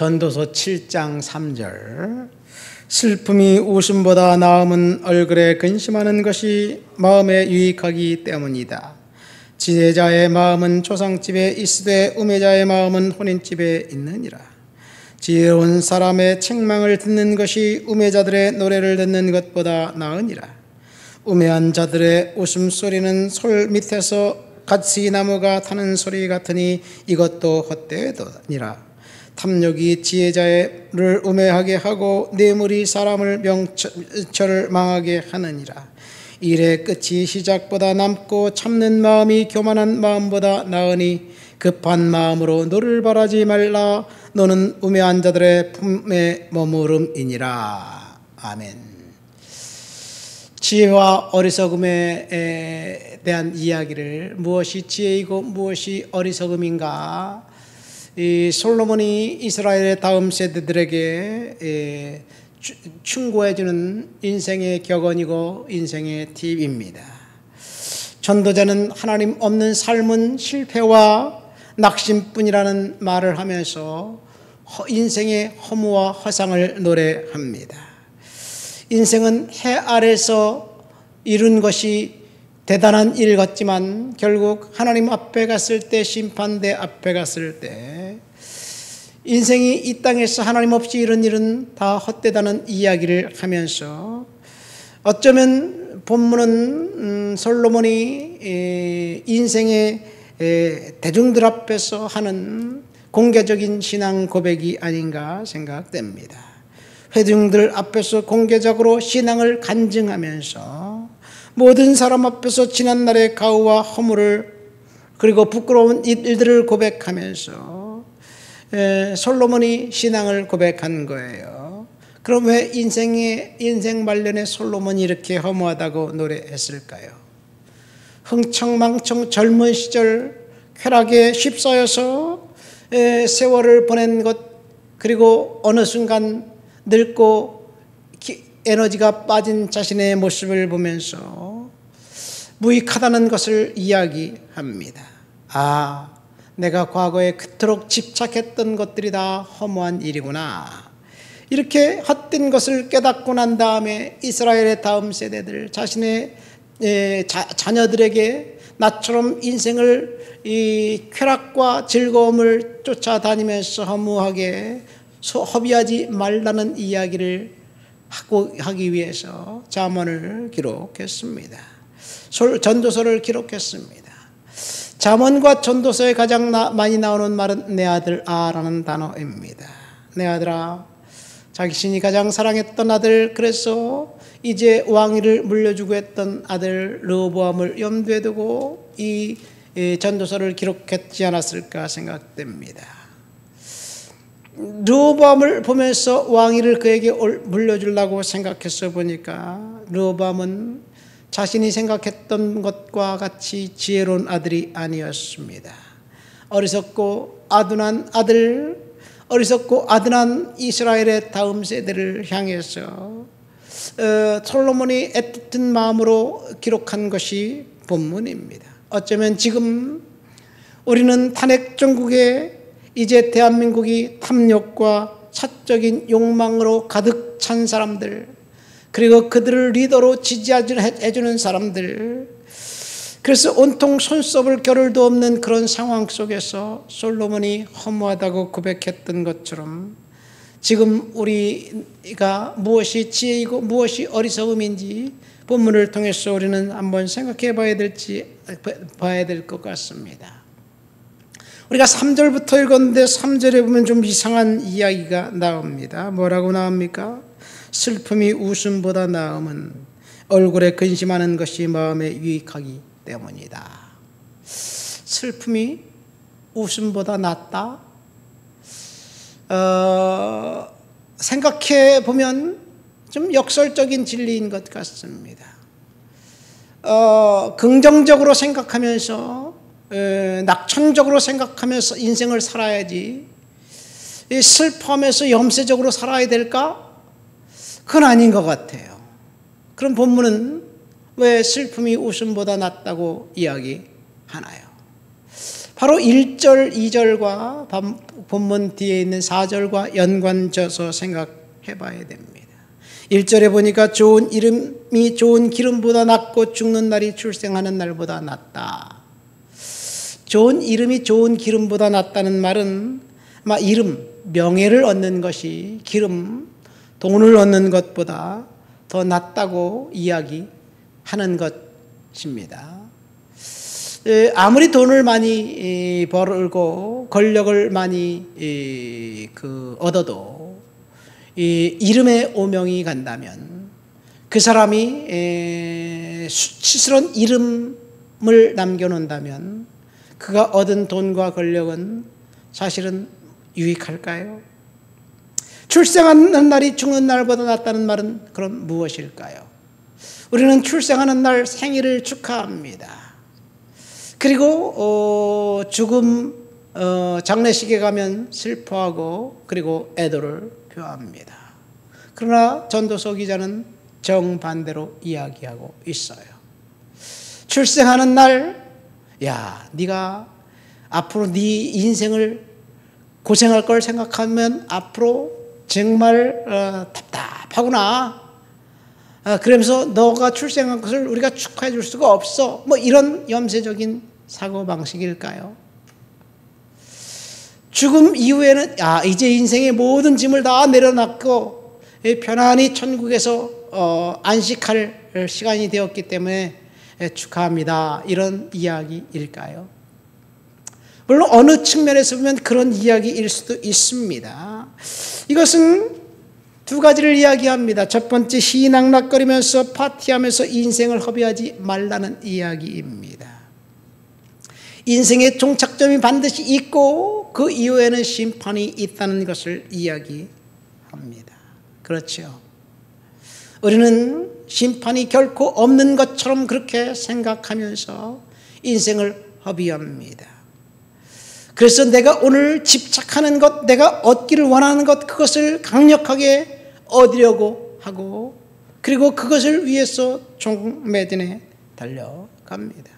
전도서 7장 3절 슬픔이 웃음보다 나음은 얼굴에 근심하는 것이 마음에 유익하기 때문이다. 지혜자의 마음은 조상집에 있으되 우매자의 마음은 혼인집에 있느니라. 지혜로운 사람의 책망을 듣는 것이 우매자들의 노래를 듣는 것보다 나으니라. 우매한 자들의 웃음소리는 솔 밑에서 가시나무가 타는 소리 같으니 이것도 헛되도니라. 탐욕이 지혜자를 우매하게 하고 뇌물이 사람을 명철을 망하게 하느니라. 일의 끝이 시작보다 남고 참는 마음이 교만한 마음보다 나으니 급한 마음으로 너를 바라지 말라. 너는 우매한 자들의 품에 머무름이니라. 아멘. 지혜와 어리석음에 대한 이야기를, 무엇이 지혜이고 무엇이 어리석음인가, 이 솔로몬이 이스라엘의 다음 세대들에게 충고해주는 인생의 격언이고 인생의 팁입니다. 전도자는 하나님 없는 삶은 실패와 낙심뿐이라는 말을 하면서 인생의 허무와 허상을 노래합니다. 인생은 해 아래서 이룬 것이 대단한 일 같지만 결국 하나님 앞에 갔을 때, 심판대 앞에 갔을 때 인생이 이 땅에서 하나님 없이 이룬 일은 다 헛되다는 이야기를 하면서, 어쩌면 본문은 솔로몬이 인생의 대중들 앞에서 하는 공개적인 신앙 고백이 아닌가 생각됩니다. 회중들 앞에서 공개적으로 신앙을 간증하면서 모든 사람 앞에서 지난날의 가후와 허물을, 그리고 부끄러운 일들을 고백하면서 솔로몬이 신앙을 고백한 거예요. 그럼 왜 인생 말년에 솔로몬이 이렇게 허무하다고 노래했을까요? 흥청망청 젊은 시절 쾌락에 휩싸여서 세월을 보낸 것, 그리고 어느 순간 늙고 에너지가 빠진 자신의 모습을 보면서 무익하다는 것을 이야기합니다. 아, 내가 과거에 그토록 집착했던 것들이 다 허무한 일이구나. 이렇게 헛된 것을 깨닫고 난 다음에 이스라엘의 다음 세대들, 자신의 자녀들에게 나처럼 인생을 이 쾌락과 즐거움을 쫓아다니면서 허무하게 허비하지 말라는 이야기를 하기 위해서 잠언을 기록했습니다. 전도서를 기록했습니다. 잠언과 전도서에 가장 많이 나오는 말은 내 아들 아라는 단어입니다. 내 아들아, 자신이 가장 사랑했던 아들, 그래서 이제 왕위를 물려주고 했던 아들 르호보암을 염두에 두고 이 전도서를 기록했지 않았을까 생각됩니다. 르호보암을 보면서 왕위를 그에게 물려주려고 생각해서 보니까 르호보암은 자신이 생각했던 것과 같이 지혜로운 아들이 아니었습니다. 어리석고 아둔한 이스라엘의 다음 세대를 향해서 솔로몬이 애틋한 마음으로 기록한 것이 본문입니다. 어쩌면 지금 우리는 탄핵 정국에 이제 대한민국이 탐욕과 사적인 욕망으로 가득 찬 사람들, 그리고 그들을 리더로 지지해주는 사람들, 그래서 온통 손썹을 겨를도 없는 그런 상황 속에서 솔로몬이 허무하다고 고백했던 것처럼 지금 우리가 무엇이 지혜이고 무엇이 어리석음인지 본문을 통해서 우리는 한번 생각해 봐야 될 것 같습니다. 우리가 3절부터 읽었는데 3절에 보면 좀 이상한 이야기가 나옵니다. 뭐라고 나옵니까? 슬픔이 웃음보다 나음은 얼굴에 근심하는 것이 마음에 유익하기 때문이다. 슬픔이 웃음보다 낫다? 생각해 보면 좀 역설적인 진리인 것 같습니다. 긍정적으로 생각하면서, 낙천적으로 생각하면서 인생을 살아야지 슬퍼하면서 염세적으로 살아야 될까? 그건 아닌 것 같아요. 그럼 본문은 왜 슬픔이 웃음보다 낫다고 이야기하나요? 바로 1절, 2절과 본문 뒤에 있는 4절과 연관져서 생각해 봐야 됩니다. 1절에 보니까 좋은 이름이 좋은 기름보다 낫고 죽는 날이 출생하는 날보다 낫다. 좋은 이름이 좋은 기름보다 낫다는 말은 아마 이름, 명예를 얻는 것이 기름, 돈을 얻는 것보다 더 낫다고 이야기하는 것입니다. 아무리 돈을 많이 벌고 권력을 많이 얻어도 이름의 오명이 간다면 그 사람이 수치스러운 이름을 남겨놓는다면 그가 얻은 돈과 권력은 사실은 유익할까요? 출생하는 날이 죽는 날보다 낫다는 말은 그럼 무엇일까요? 우리는 출생하는 날 생일을 축하합니다. 그리고 죽음 장례식에 가면 슬퍼하고 그리고 애도를 표합니다. 그러나 전도서 기자는 정반대로 이야기하고 있어요. 출생하는 날, 야, 네가 앞으로 네 인생을 고생할 걸 생각하면 앞으로 정말 답답하구나. 그러면서 너가 출생한 것을 우리가 축하해 줄 수가 없어. 뭐 이런 염세적인 사고방식일까요? 죽음 이후에는 이제 인생의 모든 짐을 다 내려놨고 편안히 천국에서 안식할 시간이 되었기 때문에 축하합니다. 이런 이야기일까요? 물론 어느 측면에서 보면 그런 이야기일 수도 있습니다. 이것은 두 가지를 이야기합니다. 첫 번째, 희낙낙거리면서 파티하면서 인생을 허비하지 말라는 이야기입니다. 인생의 종착점이 반드시 있고 그 이후에는 심판이 있다는 것을 이야기합니다. 그렇죠. 우리는 심판이 결코 없는 것처럼 그렇게 생각하면서 인생을 허비합니다. 그래서 내가 오늘 집착하는 것, 내가 얻기를 원하는 것, 그것을 강력하게 얻으려고 하고 그리고 그것을 위해서 종매진에 달려갑니다.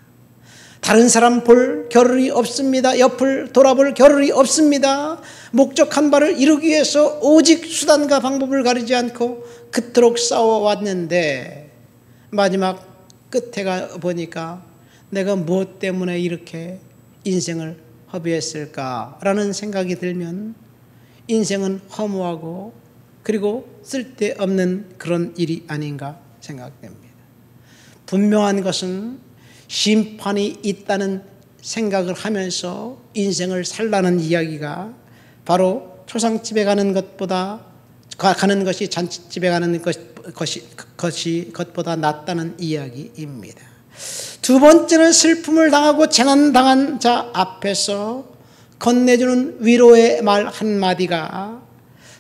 다른 사람 볼 겨를이 없습니다. 옆을 돌아볼 겨를이 없습니다. 목적한 바를 이루기 위해서 오직 수단과 방법을 가리지 않고 그토록 싸워왔는데 마지막 끝에 가 보니까 내가 무엇 때문에 이렇게 인생을 허비했을까라는 생각이 들면 인생은 허무하고 그리고 쓸데없는 그런 일이 아닌가 생각됩니다. 분명한 것은 심판이 있다는 생각을 하면서 인생을 살라는 이야기가 바로 초상집에 가는 것이 잔치집에 가는 것보다 낫다는 이야기입니다. 두 번째는 슬픔을 당하고 재난당한 자 앞에서 건네주는 위로의 말 한마디가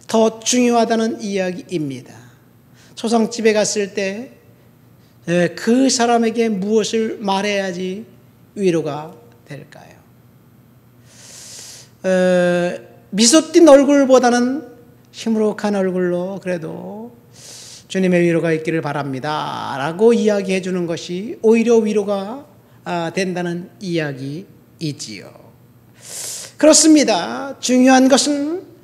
더 중요하다는 이야기입니다. 초상집에 갔을 때 그 사람에게 무엇을 말해야지 위로가 될까요? 미소 띈 얼굴보다는 시무룩한 얼굴로 그래도 주님의 위로가 있기를 바랍니다 라고 이야기해 주는 것이 오히려 위로가 된다는 이야기이지요. 그렇습니다. 중요한 것은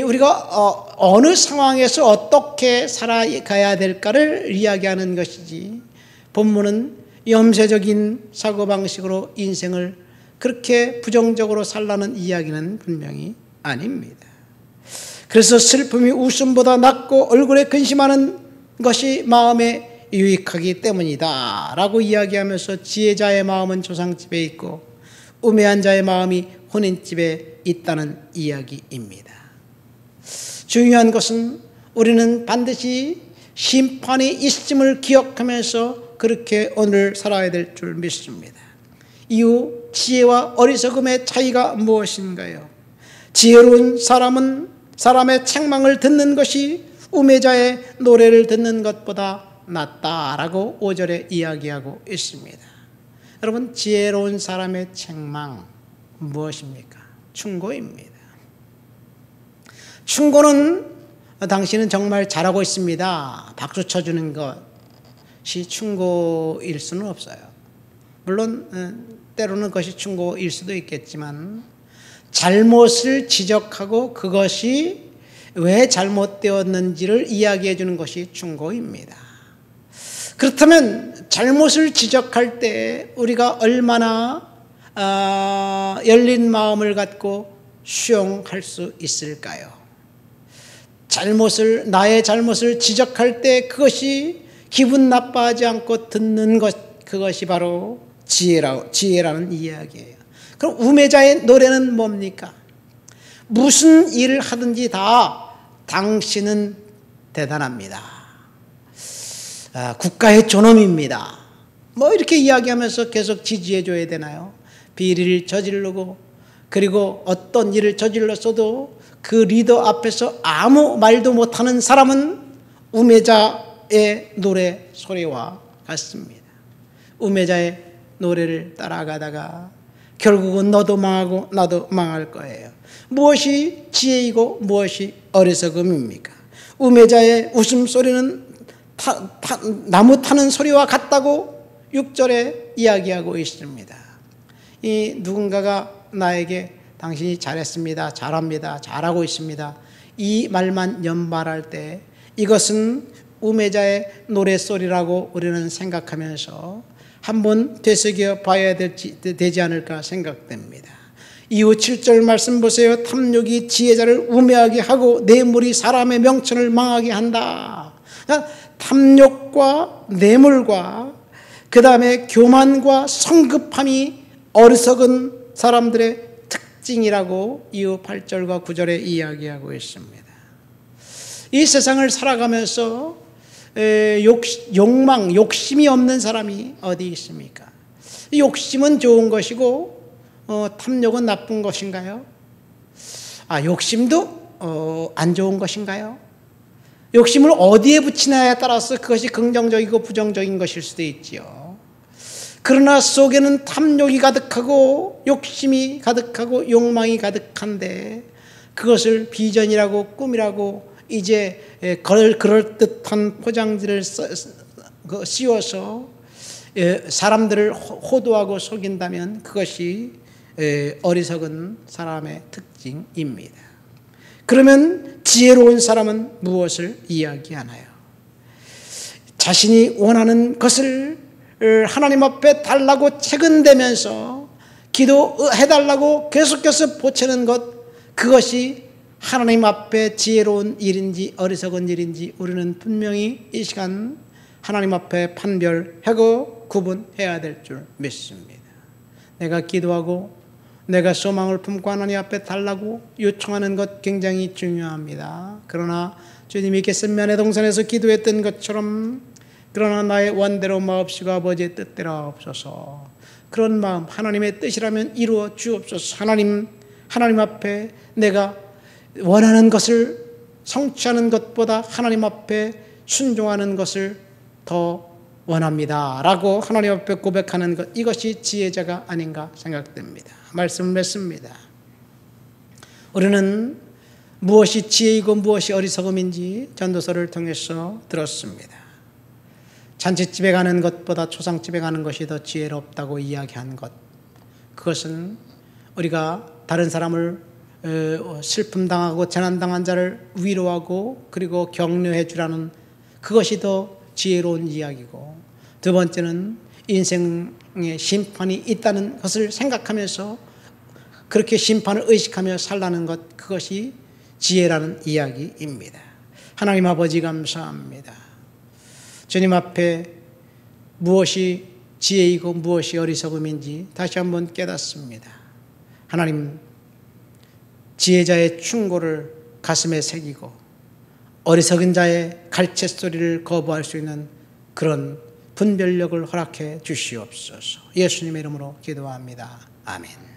우리가 어느 상황에서 어떻게 살아가야 될까를 이야기하는 것이지 본문은 염세적인 사고방식으로 인생을 그렇게 부정적으로 살라는 이야기는 분명히 아닙니다. 그래서 슬픔이 웃음보다 낫고 얼굴에 근심하는 것이 마음에 유익하기 때문이다 라고 이야기하면서 지혜자의 마음은 조상집에 있고 우매한 자의 마음이 혼인집에 있다는 이야기입니다. 중요한 것은 우리는 반드시 심판이 있음을 기억하면서 그렇게 오늘 살아야 될 줄 믿습니다. 이후 지혜와 어리석음의 차이가 무엇인가요? 지혜로운 사람은 사람의 책망을 듣는 것이 우매자의 노래를 듣는 것보다 낫다라고 5절에 이야기하고 있습니다. 여러분, 지혜로운 사람의 책망 무엇입니까? 충고입니다. 충고는 당신은 정말 잘하고 있습니다. 박수 쳐주는 것이 충고일 수는 없어요. 물론 때로는 그것이 충고일 수도 있겠지만 잘못을 지적하고 그것이 왜 잘못되었는지를 이야기해 주는 것이 충고입니다. 그렇다면 잘못을 지적할 때 우리가 얼마나 열린 마음을 갖고 수용할 수 있을까요? 나의 잘못을 지적할 때 그것이 기분 나빠하지 않고 듣는 것, 그것이 바로 지혜라는 이야기예요. 그럼 우매자의 노래는 뭡니까? 무슨 일을 하든지 다 당신은 대단합니다. 국가의 존엄입니다. 뭐 이렇게 이야기하면서 계속 지지해 줘야 되나요? 비리를 저지르고 그리고 어떤 일을 저질렀어도 그 리더 앞에서 아무 말도 못하는 사람은 우매자의 노래 소리와 같습니다. 우매자의 노래를 따라가다가 결국은 너도 망하고 나도 망할 거예요. 무엇이 지혜이고 무엇이 어리석음입니까? 우매자의 웃음소리는 나무 타는 소리와 같다고 6절에 이야기하고 있습니다. 이 누군가가 나에게 당신이 잘했습니다, 잘합니다, 잘하고 있습니다, 이 말만 연발할 때 이것은 우매자의 노랫소리라고 우리는 생각하면서 한번 되새겨 봐야 되지 않을까 생각됩니다. 이후 7절 말씀 보세요. 탐욕이 지혜자를 우매하게 하고 뇌물이 사람의 명철을 망하게 한다. 그러니까 탐욕과 뇌물과 그 다음에 교만과 성급함이 어리석은 사람들의 특징이라고 이후 8절과 9절에 이야기하고 있습니다. 이 세상을 살아가면서 욕심이 없는 사람이 어디 있습니까? 욕심은 좋은 것이고 탐욕은 나쁜 것인가요? 욕심도 안 좋은 것인가요? 욕심을 어디에 붙이냐에 따라서 그것이 긍정적이고 부정적인 것일 수도 있지요. 그러나 속에는 탐욕이 가득하고 욕심이 가득하고 욕망이 가득한데 그것을 비전이라고 꿈이라고 이제 그럴듯한 포장지를 씌워서 사람들을 호도하고 속인다면 그것이 어리석은 사람의 특징입니다. 그러면 지혜로운 사람은 무엇을 이야기하나요? 자신이 원하는 것을 하나님 앞에 달라고 채근대면서 기도해달라고 계속해서 보채는 것, 그것이 하나님 앞에 지혜로운 일인지 어리석은 일인지 우리는 분명히 이 시간 하나님 앞에 판별하고 구분해야 될 줄 믿습니다. 내가 기도하고 내가 소망을 품고 하나님 앞에 달라고 요청하는 것 굉장히 중요합니다. 그러나 주님이 겟세마네 동산에서 기도했던 것처럼 그러나 나의 원대로 마옵시고 아버지의 뜻대로 하옵소서. 그런 마음, 하나님의 뜻이라면 이루어 주옵소서. 하나님 앞에 내가 원하는 것을 성취하는 것보다 하나님 앞에 순종하는 것을 더 원합니다 라고 하나님 앞에 고백하는 것, 이것이 지혜자가 아닌가 생각됩니다. 말씀을 맺습니다. 우리는 무엇이 지혜이고 무엇이 어리석음인지 전도서를 통해서 들었습니다. 잔치집에 가는 것보다 초상집에 가는 것이 더 지혜롭다고 이야기한 것, 그것은 우리가 다른 사람을 슬픔당하고 재난당한 자를 위로하고 그리고 격려해 주라는 그것이 더 지혜로운 이야기고, 두 번째는 인생의 심판이 있다는 것을 생각하면서 그렇게 심판을 의식하며 살라는 것, 그것이 지혜라는 이야기입니다. 하나님 아버지 감사합니다. 주님 앞에 무엇이 지혜이고 무엇이 어리석음인지 다시 한번 깨닫습니다. 하나님, 지혜자의 충고를 가슴에 새기고 어리석은 자의 갈채소리를 거부할 수 있는 그런 분별력을 허락해 주시옵소서. 예수님의 이름으로 기도합니다. 아멘.